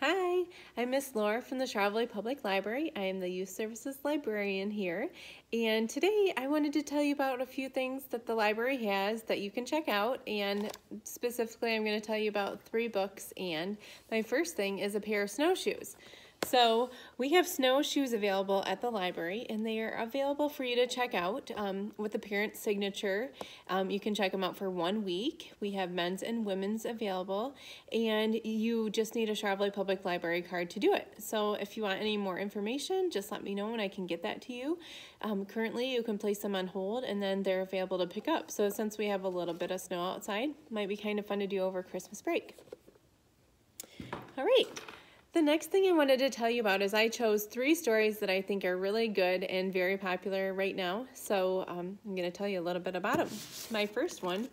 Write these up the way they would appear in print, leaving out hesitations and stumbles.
Hi, I'm Miss Laura from the Charlevoix Public Library. I am the Youth Services Librarian here, and today I wanted to tell you about a few things that the library has that you can check out, and specifically I'm going to tell you about 3 books, and my first thing is a pair of snowshoes. So we have snowshoes available at the library, and they are available for you to check out with a parent signature. You can check them out for 1 week. We have men's and women's available, and you just need a Charlevoix Public Library card to do it. So if you want any more information, just let me know and I can get that to you. Currently, you can place them on hold, and then they're available to pick up. So since we have a little bit of snow outside, might be kind of fun to do over Christmas break. All right. The next thing I wanted to tell you about is I chose 3 stories that I think are really good and very popular right now. So I'm going to tell you a little bit about them. My first one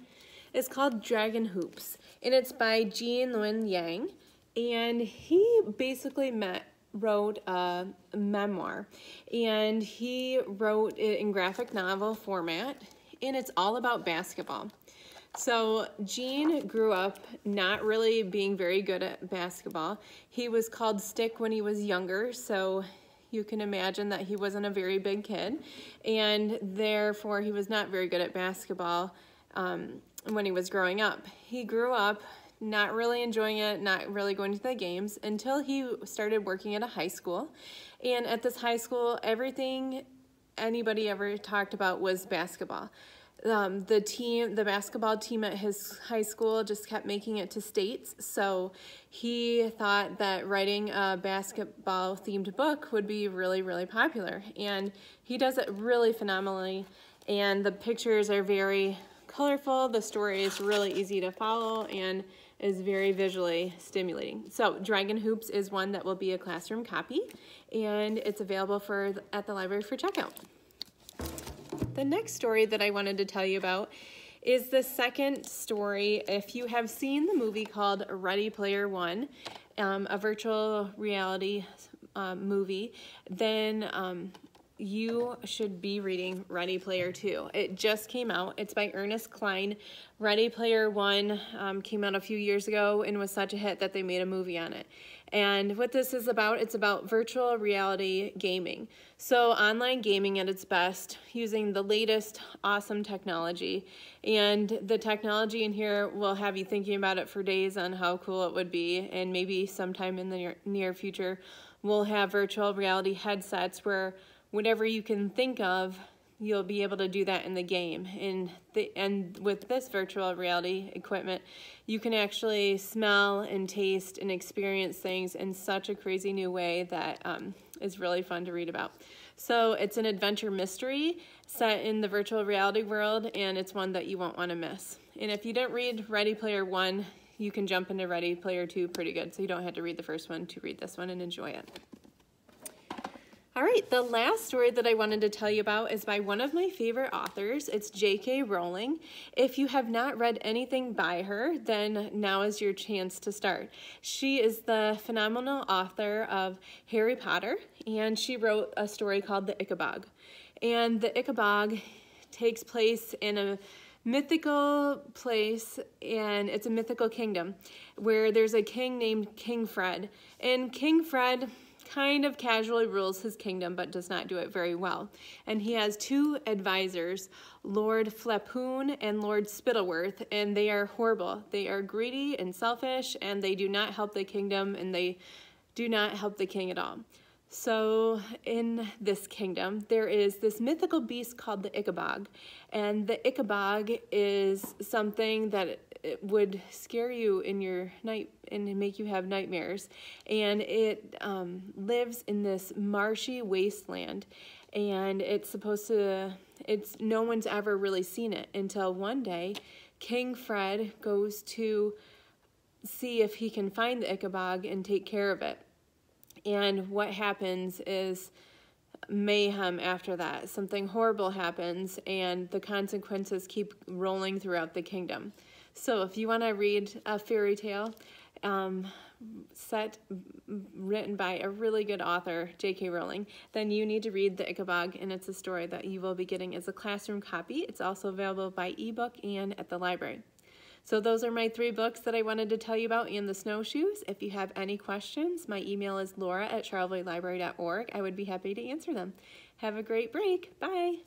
is called Dragon Hoops, and it's by Luen Yang. And he basically wrote a memoir, and he wrote it in graphic novel format, and it's all about basketball. So Gene grew up not really being very good at basketball. He was called Stick when he was younger, so you can imagine that he wasn't a very big kid, and therefore he was not very good at basketball when he was growing up. He grew up not really enjoying it, not really going to the games, until he started working at a high school. And at this high school, everything anybody ever talked about was basketball. The basketball team at his high school just kept making it to states, so he thought that writing a basketball themed book would be really, really popular, and he does it really phenomenally, and the pictures are very colorful, the story is really easy to follow, and is very visually stimulating. So Dragon Hoops is one that will be a classroom copy, and it's available at the library for checkout. The next story that I wanted to tell you about is the second story. If you have seen the movie called Ready Player One, a virtual reality movie, then you should be reading Ready Player Two. It just came out. It's by Ernest, Cline. Ready Player One came out a few years ago and was such a hit that they made a movie on it. And what this is about, it's about virtual reality gaming. So online gaming at its best, using the latest awesome technology. And the technology in here will have you thinking about it for days on how cool it would be. And maybe sometime in the near future, we'll have virtual reality headsets where whatever you can think of, you'll be able to do that in the game. And with this virtual reality equipment, you can actually smell and taste and experience things in such a crazy new way that is really fun to read about. So it's an adventure mystery set in the virtual reality world, and it's one that you won't want to miss. And if you didn't read Ready Player One, you can jump into Ready Player Two pretty good, so you don't have to read the first one to read this one and enjoy it. All right, the last story that I wanted to tell you about is by one of my favorite authors. It's J.K. Rowling. If you have not read anything by her, then now is your chance to start. She is the phenomenal author of Harry Potter, and she wrote a story called the Ickabog. And the Ickabog takes place in a mythical place, and it's a mythical kingdom where there's a king named King Fred. And King Fred kind of casually rules his kingdom, but does not do it very well. And he has 2 advisors, Lord Flapoon and Lord Spittleworth, and they are horrible. They are greedy and selfish, and they do not help the kingdom, and they do not help the king at all. So in this kingdom, there is this mythical beast called the Ickabog, and the Ickabog is something that it would scare you in your night and make you have nightmares, and it lives in this marshy wasteland, and no one's ever really seen it until one day King Fred goes to see if he can find the Ickabog and take care of it. And what happens is mayhem after that. Something horrible happens, and the consequences keep rolling throughout the kingdom. So if you want to read a fairy tale written by a really good author, J.K. Rowling, then you need to read the Ickabog, and it's a story that you will be getting as a classroom copy. It's also available by ebook and at the library. So those are my 3 books that I wanted to tell you about and the snowshoes. If you have any questions, my email is laura@charlevoixlibrary.org. I would be happy to answer them. Have a great break. Bye.